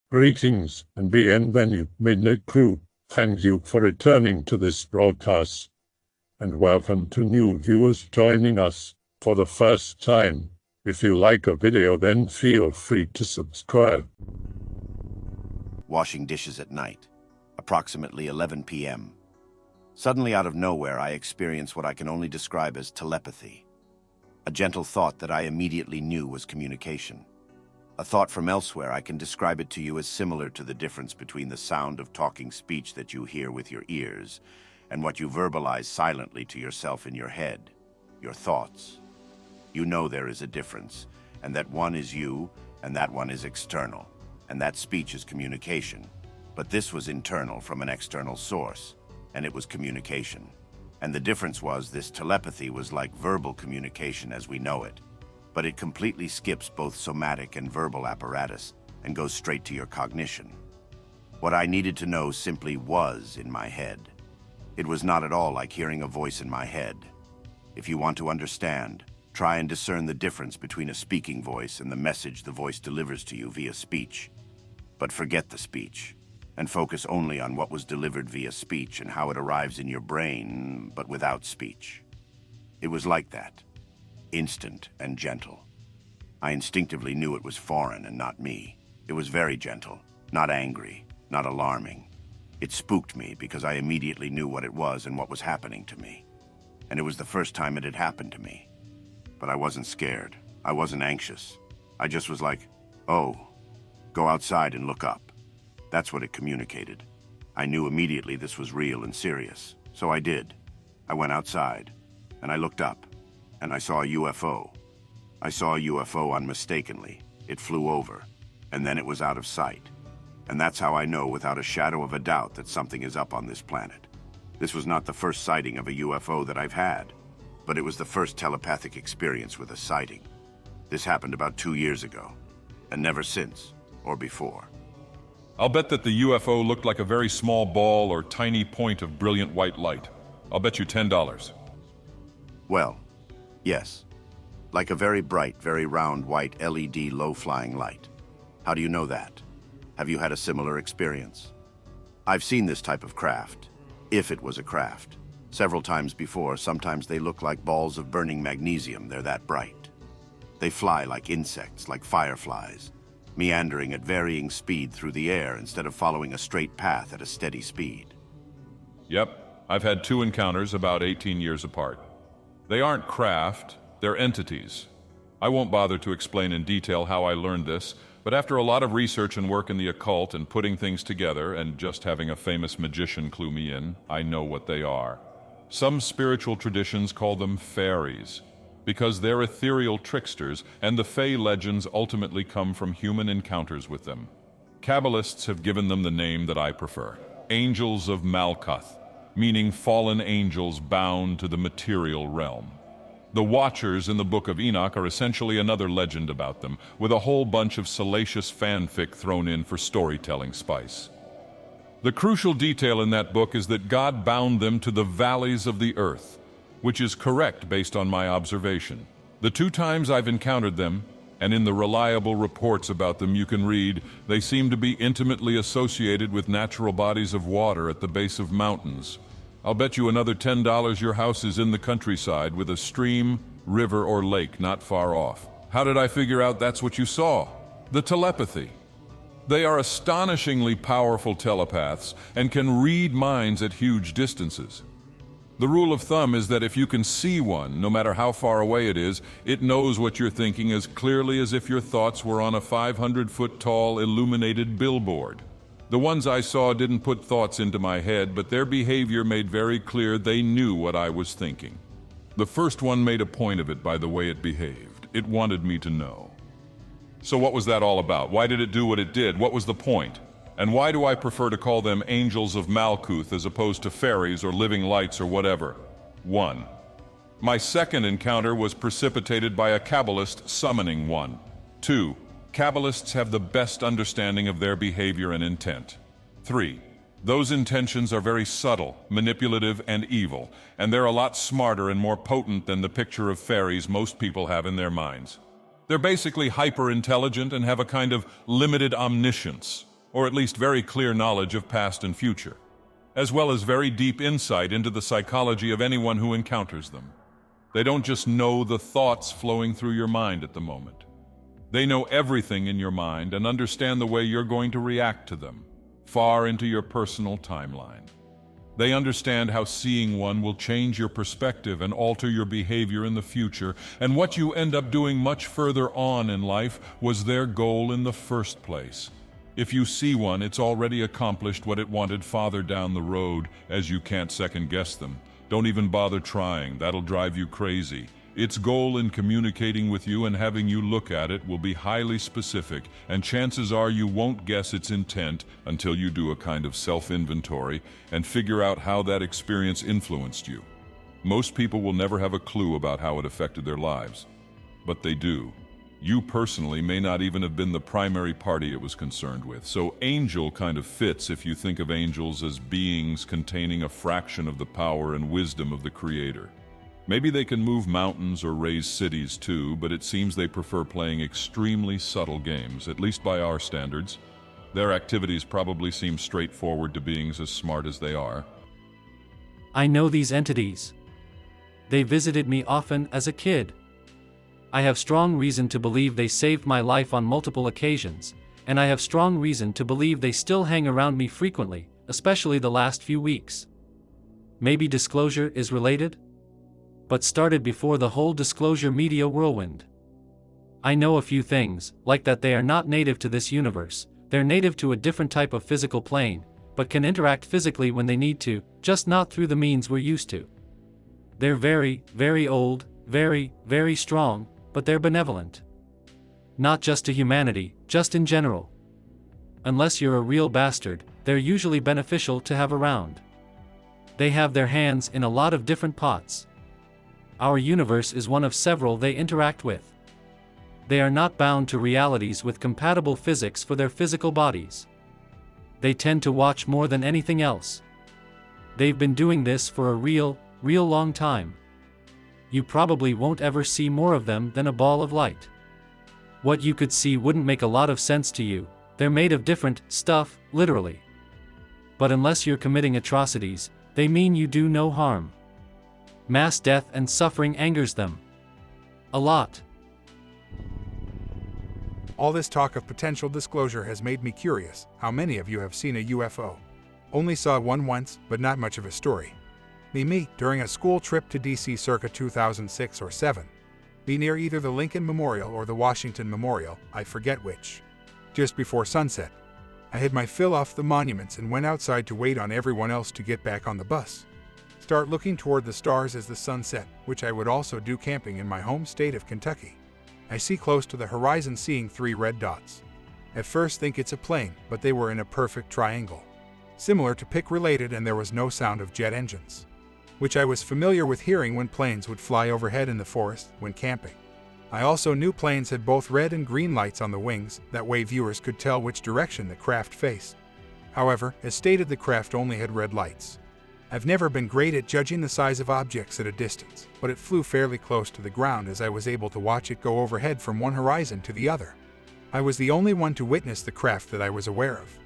Greetings and bienvenue, Midnight Crew. Thank you for returning to this broadcast, and welcome to new viewers joining us for the first time. If you like a video, then feel free to subscribe. Washing dishes at night, approximately 11 p.m. Suddenly out of nowhere, I experienced what I can only describe as telepathy. A gentle thought that I immediately knew was communication. A thought from elsewhere, I can describe it to you as similar to the difference between the sound of talking speech that you hear with your ears and what you verbalize silently to yourself in your head, your thoughts. You know there is a difference, and that one is you and that one is external, and that speech is communication. But this was internal from an external source, and it was communication. And the difference was this telepathy was like verbal communication as we know it, but it completely skips both somatic and verbal apparatus and goes straight to your cognition. What I needed to know simply was in my head. It was not at all like hearing a voice in my head. If you want to understand, try and discern the difference between a speaking voice and the message the voice delivers to you via speech. But forget the speech, and focus only on what was delivered via speech and how it arrives in your brain, but without speech. It was like that. Instant and gentle. I instinctively knew it was foreign and not me. It was very gentle, not angry, not alarming. It spooked me because I immediately knew what it was and what was happening to me. And it was the first time it had happened to me. But I wasn't scared. I wasn't anxious. I just was like, oh, go outside and look up. That's what it communicated. I knew immediately this was real and serious. So I did. I went outside, and I looked up. And I saw a UFO. I saw a UFO unmistakably. It flew over, and then it was out of sight. And that's how I know without a shadow of a doubt that something is up on this planet. This was not the first sighting of a UFO that I've had, but it was the first telepathic experience with a sighting. This happened about 2 years ago, and never since, or before. I'll bet that the UFO looked like a very small ball or tiny point of brilliant white light. I'll bet you $10. Well, yes, like a very bright, very round white LED low-flying light. How do you know that? Have you had a similar experience? I've seen this type of craft, if it was a craft, several times before. Sometimes they look like balls of burning magnesium, they're that bright. They fly like insects, like fireflies, meandering at varying speed through the air instead of following a straight path at a steady speed. Yep, I've had 2 encounters about 18 years apart. They aren't craft, they're entities. I won't bother to explain in detail how I learned this, but after a lot of research and work in the occult and putting things together and just having a famous magician clue me in, I know what they are. Some spiritual traditions call them fairies, because they're ethereal tricksters, and the Fae legends ultimately come from human encounters with them. Kabbalists have given them the name that I prefer, Angels of Malkuth, meaning fallen angels bound to the material realm. The Watchers in the Book of Enoch are essentially another legend about them, with a whole bunch of salacious fanfic thrown in for storytelling spice. The crucial detail in that book is that God bound them to the valleys of the earth, which is correct based on my observation. The 2 times I've encountered them, and in the reliable reports about them you can read, they seem to be intimately associated with natural bodies of water at the base of mountains. I'll bet you another $10 your house is in the countryside with a stream, river, or lake not far off. How did I figure out that's what you saw? The telepathy. They are astonishingly powerful telepaths and can read minds at huge distances. The rule of thumb is that if you can see one, no matter how far away it is, it knows what you're thinking as clearly as if your thoughts were on a 500-foot tall illuminated billboard. The ones I saw didn't put thoughts into my head, but their behavior made very clear they knew what I was thinking. The first one made a point of it by the way it behaved. It wanted me to know. So what was that all about? Why did it do what it did? What was the point? And why do I prefer to call them Angels of Malkuth as opposed to fairies or living lights or whatever? 1. My second encounter was precipitated by a Kabbalist summoning one. 2. Kabbalists have the best understanding of their behavior and intent. 3. Those intentions are very subtle, manipulative, and evil, and they're a lot smarter and more potent than the picture of fairies most people have in their minds. They're basically hyper-intelligent and have a kind of limited omniscience. or at least very clear knowledge of past and future, as well as very deep insight into the psychology of anyone who encounters them. They don't just know the thoughts flowing through your mind at the moment. They know everything in your mind and understand the way you're going to react to them, far into your personal timeline. They understand how seeing one will change your perspective and alter your behavior in the future, and what you end up doing much further on in life was their goal in the first place. If you see one, it's already accomplished what it wanted farther down the road, as you can't second-guess them. Don't even bother trying, that'll drive you crazy. Its goal in communicating with you and having you look at it will be highly specific, and chances are you won't guess its intent until you do a kind of self-inventory and figure out how that experience influenced you. Most people will never have a clue about how it affected their lives, but they do. You personally may not even have been the primary party it was concerned with, so angel kind of fits if you think of angels as beings containing a fraction of the power and wisdom of the Creator. Maybe they can move mountains or raise cities too, but it seems they prefer playing extremely subtle games, at least by our standards. Their activities probably seem straightforward to beings as smart as they are. I know these entities. They visited me often as a kid. I have strong reason to believe they saved my life on multiple occasions, and I have strong reason to believe they still hang around me frequently, especially the last few weeks. Maybe disclosure is related? But started before the whole disclosure media whirlwind. I know a few things, like that they are not native to this universe, they're native to a different type of physical plane, but can interact physically when they need to, just not through the means we're used to. They're very, very old, very, very strong, but they're benevolent. Not just to humanity, just in general. Unless you're a real bastard, they're usually beneficial to have around. They have their hands in a lot of different pots. Our universe is one of several they interact with. They are not bound to realities with compatible physics for their physical bodies. They tend to watch more than anything else. They've been doing this for a real long time. You probably won't ever see more of them than a ball of light. What you could see wouldn't make a lot of sense to you, they're made of different stuff, literally. But unless you're committing atrocities, they mean you do no harm. Mass death and suffering angers them. A lot. All this talk of potential disclosure has made me curious. How many of you have seen a UFO? Only saw one once, but not much of a story. Me, during a school trip to DC circa 2006 or 7. Be near either the Lincoln Memorial or the Washington Memorial, I forget which. Just before sunset. I had my fill off the monuments and went outside to wait on everyone else to get back on the bus. Start looking toward the stars as the sun set, which I would also do camping in my home state of Kentucky. I see close to the horizon, seeing 3 red dots. At first think it's a plane, but they were in a perfect triangle. Similar to pic related, and there was no sound of jet engines, which I was familiar with hearing when planes would fly overhead in the forest when camping. I also knew planes had both red and green lights on the wings, that way viewers could tell which direction the craft faced. However, as stated, the craft only had red lights. I've never been great at judging the size of objects at a distance, but it flew fairly close to the ground as I was able to watch it go overhead from one horizon to the other. I was the only one to witness the craft that I was aware of.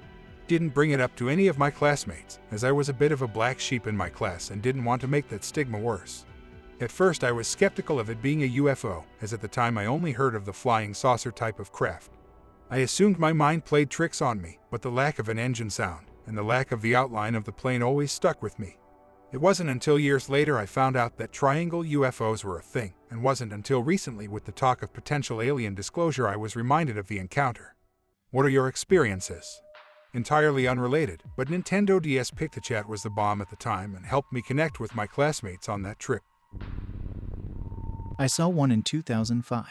Didn't bring it up to any of my classmates, as I was a bit of a black sheep in my class and didn't want to make that stigma worse. At first I was skeptical of it being a UFO, as at the time I only heard of the flying saucer type of craft. I assumed my mind played tricks on me, but the lack of an engine sound and the lack of the outline of the plane always stuck with me. It wasn't until years later I found out that triangle UFOs were a thing, and wasn't until recently with the talk of potential alien disclosure I was reminded of the encounter. What are your experiences? Entirely unrelated, but Nintendo DS Pictochat was the bomb at the time and helped me connect with my classmates on that trip. I saw one in 2005.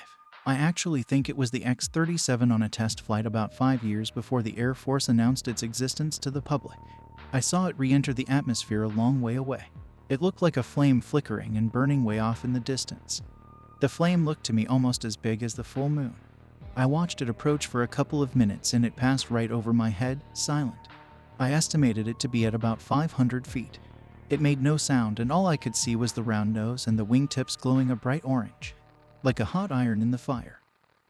I actually think it was the X-37 on a test flight about 5 years before the Air Force announced its existence to the public. I saw it re-enter the atmosphere a long way away. It looked like a flame flickering and burning way off in the distance. The flame looked to me almost as big as the full moon. I watched it approach for a couple of minutes and it passed right over my head, silent. I estimated it to be at about 500 feet. It made no sound and all I could see was the round nose and the wingtips glowing a bright orange, like a hot iron in the fire.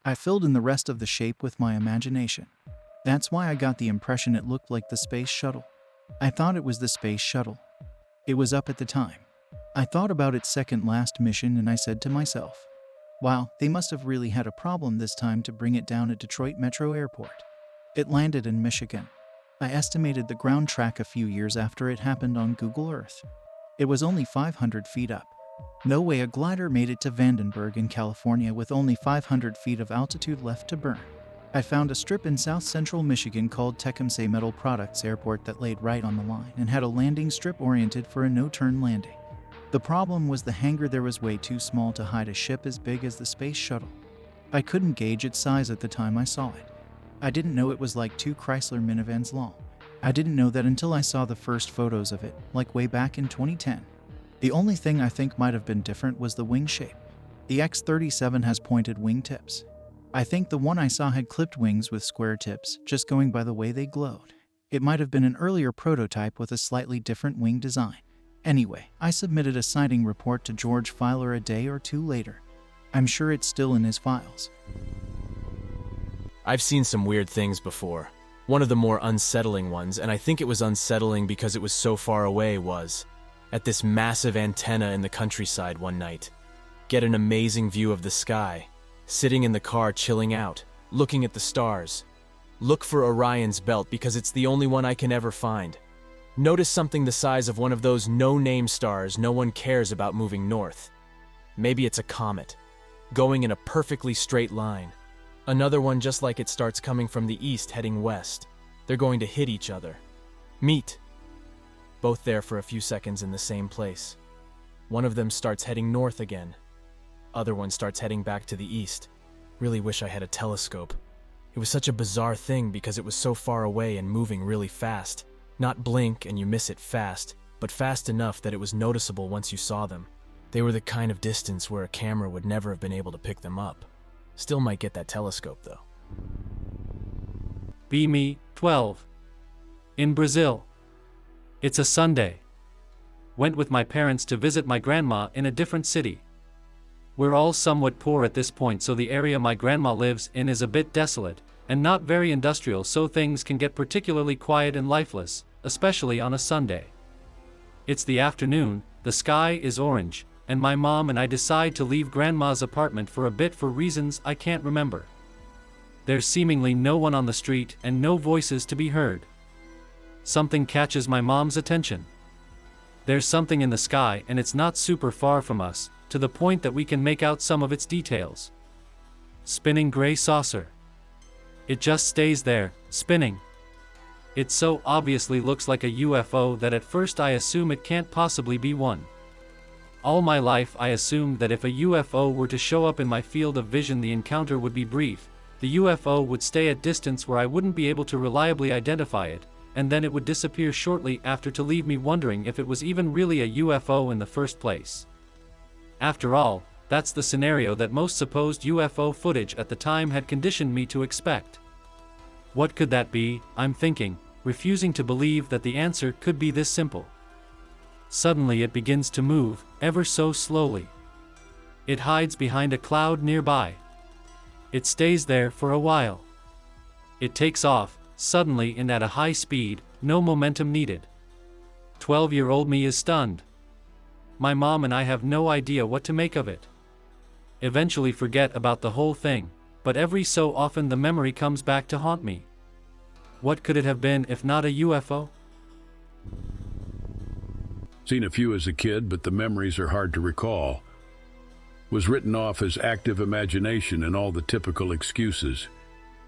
I filled in the rest of the shape with my imagination. That's why I got the impression it looked like the space shuttle. I thought it was the space shuttle. It was up at the time. I thought about its second last mission and I said to myself, wow, they must have really had a problem this time to bring it down at Detroit Metro Airport. It landed in Michigan. I estimated the ground track a few years after it happened on Google Earth. It was only 500 feet up. No way a glider made it to Vandenberg in California with only 500 feet of altitude left to burn. I found a strip in south central Michigan called Tecumseh Metal Products Airport that laid right on the line and had a landing strip oriented for a no-turn landing. The problem was the hangar there was way too small to hide a ship as big as the space shuttle. I couldn't gauge its size at the time I saw it. I didn't know it was like 2 Chrysler minivans long. I didn't know that until I saw the first photos of it, like way back in 2010. The only thing I think might have been different was the wing shape. The X-37 has pointed wing tips. I think the one I saw had clipped wings with square tips, just going by the way they glowed. It might have been an earlier prototype with a slightly different wing design. Anyway, I submitted a sighting report to George Filer a day or two later. I'm sure it's still in his files. I've seen some weird things before. One of the more unsettling ones, and I think it was unsettling because it was so far away, was at this massive antenna in the countryside one night. Get an amazing view of the sky. Sitting in the car chilling out, looking at the stars. Look for Orion's belt because it's the only one I can ever find. Notice something the size of one of those no-name stars no one cares about moving north. Maybe it's a comet, going in a perfectly straight line. Another one just like it starts coming from the east heading west. They're going to hit each other. Meet. Both there for a few seconds in the same place. One of them starts heading north again. Other one starts heading back to the east. Really wish I had a telescope. It was such a bizarre thing because it was so far away and moving really fast. Not blink and you miss it fast, but fast enough that it was noticeable once you saw them. They were the kind of distance where a camera would never have been able to pick them up. Still might get that telescope though. Me, 12. In Brazil. It's a Sunday. Went with my parents to visit my grandma in a different city. We're all somewhat poor at this point, so the area my grandma lives in is a bit desolate, and not very industrial, so things can get particularly quiet and lifeless, especially on a Sunday. It's the afternoon, the sky is orange, and my mom and I decide to leave grandma's apartment for a bit for reasons I can't remember. There's seemingly no one on the street and no voices to be heard. Something catches my mom's attention. There's something in the sky and it's not super far from us, to the point that we can make out some of its details. Spinning gray saucer. It just stays there, spinning. It so obviously looks like a UFO that at first I assume it can't possibly be one. All my life I assumed that if a UFO were to show up in my field of vision, the encounter would be brief, the UFO would stay at distance where I wouldn't be able to reliably identify it, and then it would disappear shortly after to leave me wondering if it was even really a UFO in the first place. After all, that's the scenario that most supposed UFO footage at the time had conditioned me to expect. What could that be, I'm thinking, refusing to believe that the answer could be this simple. Suddenly it begins to move, ever so slowly. It hides behind a cloud nearby. It stays there for a while. It takes off, suddenly and at a high speed, no momentum needed. 12-year-old me is stunned. My mom and I have no idea what to make of it. Eventually forget about the whole thing, but every so often the memory comes back to haunt me. What could it have been if not a UFO? Seen a few as a kid, but the memories are hard to recall. Was written off as active imagination and all the typical excuses.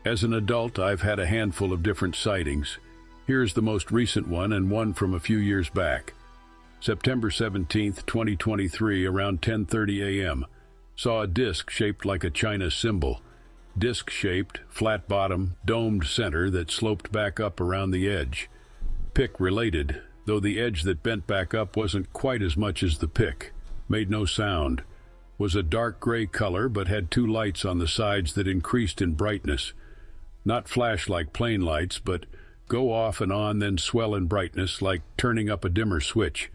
As an adult, I've had a handful of different sightings. Here's the most recent one, and one from a few years back. September 17th, 2023, around 10:30 a.m. Saw a disc shaped like a China symbol. Disc-shaped, flat bottom, domed center that sloped back up around the edge. Pick related, though the edge that bent back up wasn't quite as much as the pick. Made no sound. Was a dark gray color but had 2 lights on the sides that increased in brightness. Not flash like plane lights, but go off and on, then swell in brightness like turning up a dimmer switch.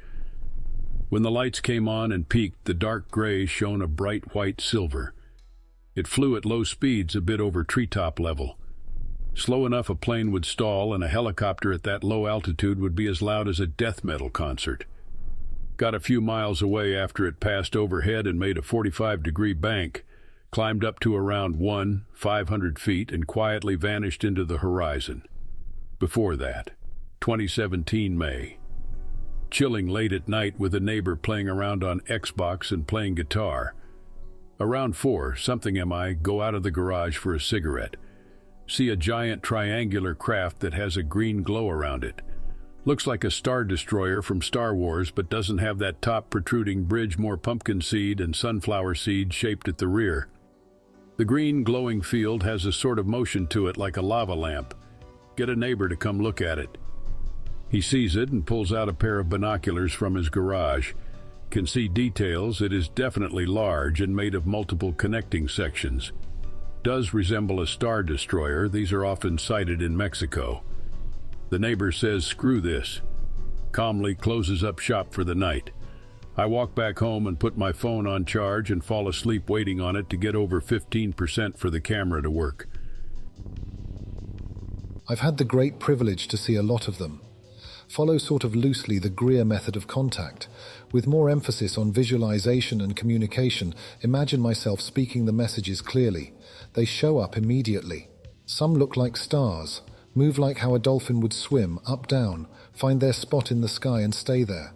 When the lights came on and peaked, the dark gray shone a bright white silver. It flew at low speeds a bit over treetop level. Slow enough a plane would stall, and a helicopter at that low altitude would be as loud as a death metal concert. Got a few miles away after it passed overhead and made a 45-degree bank, climbed up to around 500 feet, and quietly vanished into the horizon. Before that, 2017 May. Chilling late at night with a neighbor playing around on Xbox and playing guitar. Around 4, go out of the garage for a cigarette. See a giant triangular craft that has a green glow around it. Looks like a Star Destroyer from Star Wars, but doesn't have that top protruding bridge, more pumpkin seed and sunflower seed shaped at the rear. The green glowing field has a sort of motion to it like a lava lamp. Get a neighbor to come look at it. He sees it and pulls out a pair of binoculars from his garage. Can see details. It is definitely large and made of multiple connecting sections. Does resemble a Star Destroyer. These are often sighted in Mexico. The neighbor says, "Screw this." Calmly closes up shop for the night. I walk back home and put my phone on charge and fall asleep waiting on it to get over 15% for the camera to work. I've had the great privilege to see a lot of them. Follow sort of loosely the Greer method of contact. With more emphasis on visualization and communication, imagine myself speaking the messages clearly. They show up immediately. Some look like stars, move like how a dolphin would swim, up, down, find their spot in the sky and stay there.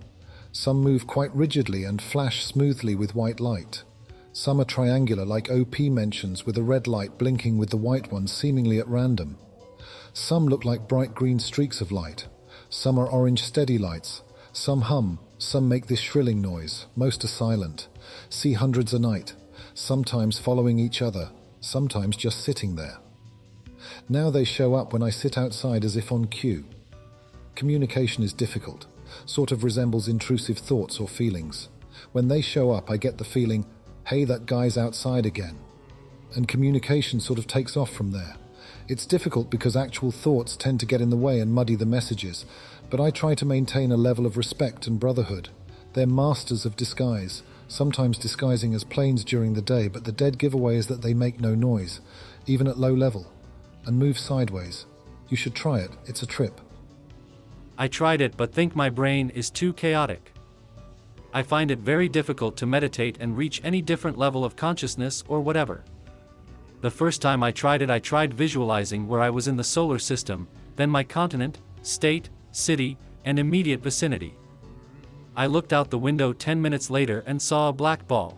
Some move quite rigidly and flash smoothly with white light. Some are triangular like OP mentions, with a red light blinking with the white ones seemingly at random. Some look like bright green streaks of light. Some are orange steady lights. Some hum, some make this shrilling noise, most are silent. See hundreds a night, sometimes following each other, sometimes just sitting there. Now they show up when I sit outside as if on cue. Communication is difficult, sort of resembles intrusive thoughts or feelings. When they show up, I get the feeling, hey, that guy's outside again. And communication sort of takes off from there. It's difficult because actual thoughts tend to get in the way and muddy the messages, but I try to maintain a level of respect and brotherhood. They're masters of disguise, sometimes disguising as planes during the day, but the dead giveaway is that they make no noise, even at low level, and move sideways. You should try it, it's a trip. I tried it but think my brain is too chaotic. I find it very difficult to meditate and reach any different level of consciousness or whatever. The first time I tried it, I tried visualizing where I was in the solar system, then my continent, state, city, and immediate vicinity. I looked out the window 10 minutes later and saw a black ball.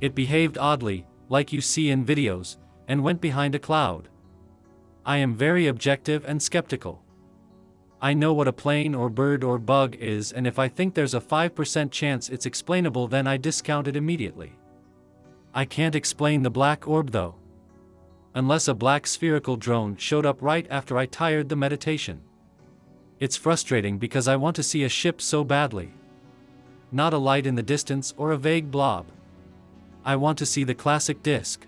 It behaved oddly, like you see in videos, and went behind a cloud. I am very objective and skeptical. I know what a plane or bird or bug is, and if I think there's a 5% chance it's explainable, then I discount it immediately. I can't explain the black orb though. Unless a black spherical drone showed up right after I tired the meditation. It's frustrating because I want to see a ship so badly. Not a light in the distance or a vague blob. I want to see the classic disc.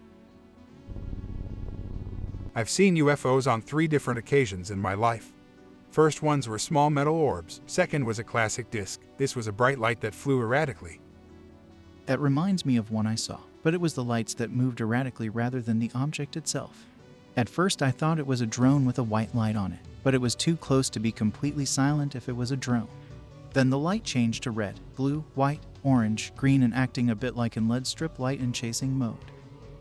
I've seen UFOs on 3 different occasions in my life. First ones were small metal orbs. Second was a classic disc. This was a bright light that flew erratically. That reminds me of one I saw, but it was the lights that moved erratically rather than the object itself. At first I thought it was a drone with a white light on it, but it was too close to be completely silent if it was a drone. Then the light changed to red, blue, white, orange, green, and acting a bit like in LED strip light in chasing mode.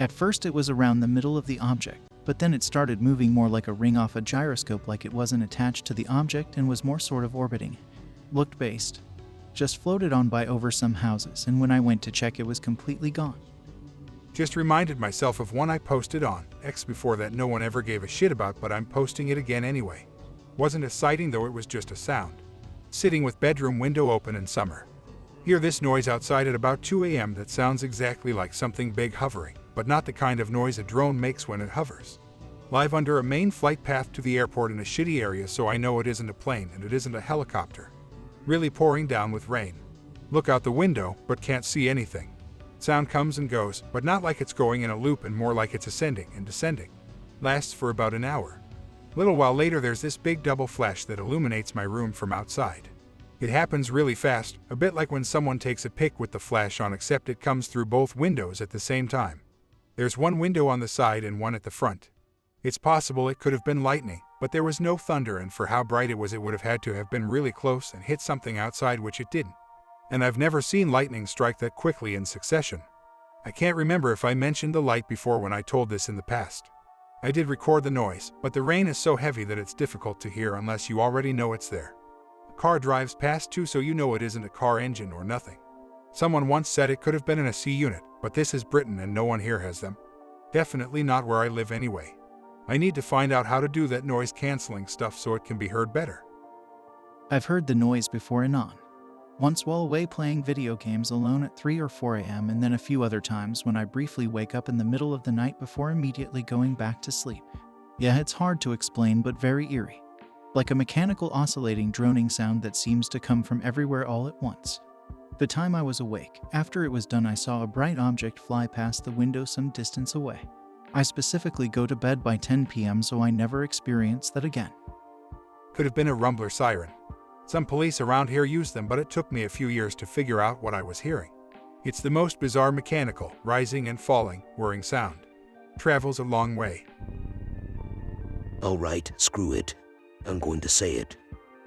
At first it was around the middle of the object, but then it started moving more like a ring off a gyroscope, like it wasn't attached to the object and was more sort of orbiting. Looked based. Just floated on by over some houses, and when I went to check it was completely gone. Just reminded myself of one I posted on X before that no one ever gave a shit about, but I'm posting it again anyway. Wasn't a sighting though, it was just a sound. Sitting with bedroom window open in summer. Hear this noise outside at about 2 a.m. that sounds exactly like something big hovering, but not the kind of noise a drone makes when it hovers. Live under a main flight path to the airport in a shitty area, so I know it isn't a plane and it isn't a helicopter. Really pouring down with rain. Look out the window, but can't see anything. Sound comes and goes, but not like it's going in a loop, and more like it's ascending and descending. Lasts for about an hour. Little while later there's this big double flash that illuminates my room from outside. It happens really fast, a bit like when someone takes a pic with the flash on, except it comes through both windows at the same time. There's one window on the side and one at the front. It's possible it could have been lightning, but there was no thunder, and for how bright it would have had to have been really close and hit something outside, which it didn't. And I've never seen lightning strike that quickly in succession. I can't remember if I mentioned the light before when I told this in the past. I did record the noise, but the rain is so heavy that it's difficult to hear unless you already know it's there. A car drives past too, so you know it isn't a car engine or nothing. Someone once said it could have been an AC unit, but this is Britain and no one here has them. Definitely not where I live anyway. I need to find out how to do that noise cancelling stuff so it can be heard better. I've heard the noise before anon. Once while away playing video games alone at 3 or 4 a.m. and then a few other times when I briefly wake up in the middle of the night before immediately going back to sleep. Yeah, it's hard to explain but very eerie. Like a mechanical oscillating droning sound that seems to come from everywhere all at once. The time I was awake, after it was done, I saw a bright object fly past the window some distance away. I specifically go to bed by 10 p.m. so I never experience that again. Could have been a rumbler siren. Some police around here use them, but it took me a few years to figure out what I was hearing. It's the most bizarre mechanical, rising and falling, whirring sound. Travels a long way. Alright, screw it. I'm going to say it.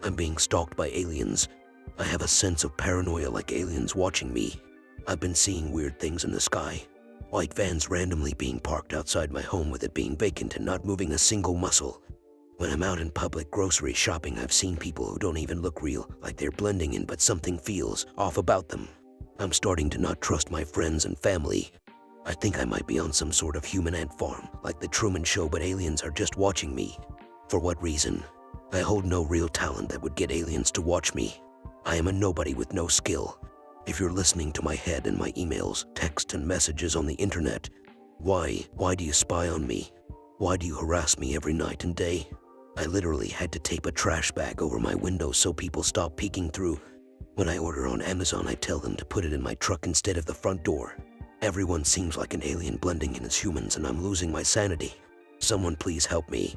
I'm being stalked by aliens. I have a sense of paranoia like aliens watching me. I've been seeing weird things in the sky. White vans randomly being parked outside my home with it being vacant and not moving a single muscle. When I'm out in public grocery shopping, I've seen people who don't even look real, like they're blending in, but something feels off about them. I'm starting to not trust my friends and family. I think I might be on some sort of human ant farm, like the Truman Show, but aliens are just watching me. For what reason? I hold no real talent that would get aliens to watch me. I am a nobody with no skill. If you're listening to my head and my emails, texts, and messages on the internet, why do you spy on me? Why do you harass me every night and day? I literally had to tape a trash bag over my window so people stop peeking through. When I order on Amazon, I tell them to put it in my truck instead of the front door. Everyone seems like an alien blending in as humans, and I'm losing my sanity. Someone please help me.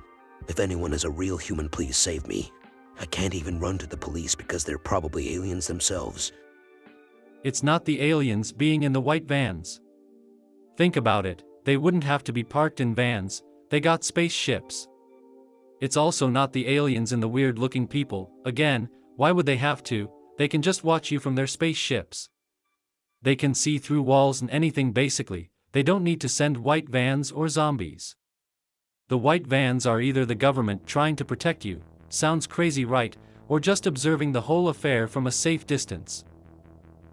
If anyone is a real human, please save me. I can't even run to the police because they're probably aliens themselves. It's not the aliens being in the white vans. Think about it, they wouldn't have to be parked in vans, they got spaceships. It's also not the aliens and the weird-looking people. Again, why would they have to? They can just watch you from their spaceships. They can see through walls and anything basically. They don't need to send white vans or zombies. The white vans are either the government trying to protect you, sounds crazy right, or just observing the whole affair from a safe distance.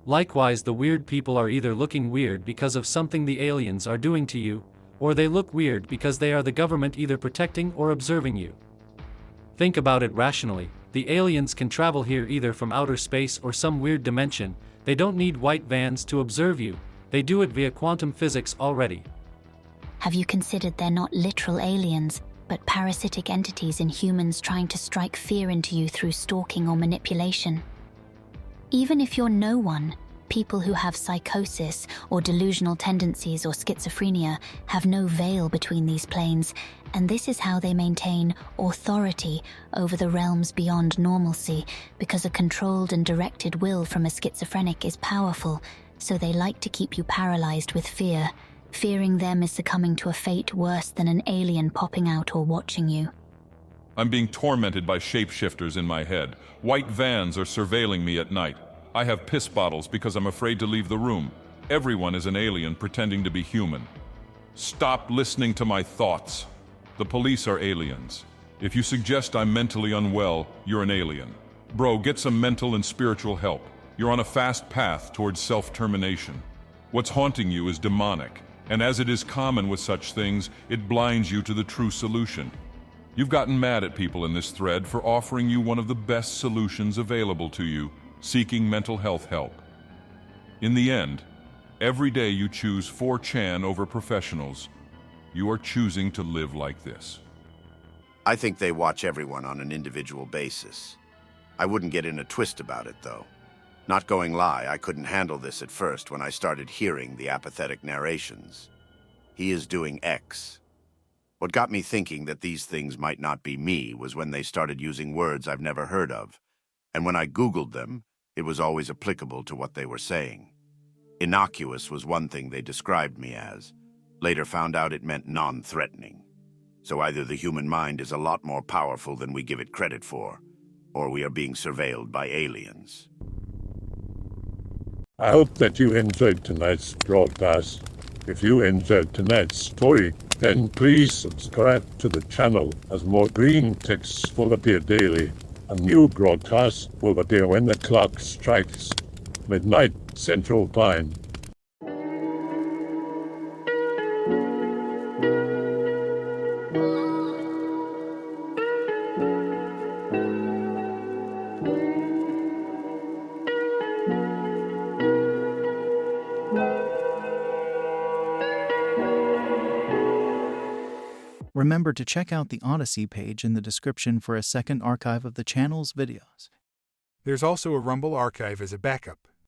Likewise, the weird people are either looking weird because of something the aliens are doing to you, or they look weird because they are the government either protecting or observing you. Think about it rationally, the aliens can travel here either from outer space or some weird dimension. They don't need white vans to observe you, they do it via quantum physics already. Have you considered they're not literal aliens, but parasitic entities in humans trying to strike fear into you through stalking or manipulation? Even if you're no one, people who have psychosis or delusional tendencies or schizophrenia have no veil between these planes, and this is how they maintain authority over the realms beyond normalcy, because a controlled and directed will from a schizophrenic is powerful, so they like to keep you paralyzed with fear. Fearing them is succumbing to a fate worse than an alien popping out or watching you. I'm being tormented by shapeshifters in my head. White vans are surveilling me at night. I have piss bottles because I'm afraid to leave the room. Everyone is an alien pretending to be human. Stop listening to my thoughts. The police are aliens. If you suggest I'm mentally unwell, you're an alien. Bro, get some mental and spiritual help. You're on a fast path towards self-termination. What's haunting you is demonic. And as it is common with such things, it blinds you to the true solution. You've gotten mad at people in this thread for offering you one of the best solutions available to you, seeking mental health help. In the end, every day you choose 4chan over professionals. You are choosing to live like this. I think they watch everyone on an individual basis. I wouldn't get in a twist about it, though. Not going lie, I couldn't handle this at first when I started hearing the apathetic narrations. He is doing X. What got me thinking that these things might not be me was when they started using words I've never heard of. And when I Googled them, it was always applicable to what they were saying. Innocuous was one thing they described me as. Later found out it meant non-threatening. So either the human mind is a lot more powerful than we give it credit for, or we are being surveilled by aliens. I hope that you enjoyed tonight's broadcast. If you enjoyed tonight's story, then please subscribe to the channel as more green texts will appear daily. A new broadcast will appear when the clock strikes midnight Central Time. Remember to check out the Odyssey page in the description for a second archive of the channel's videos. There's also a Rumble archive as a backup.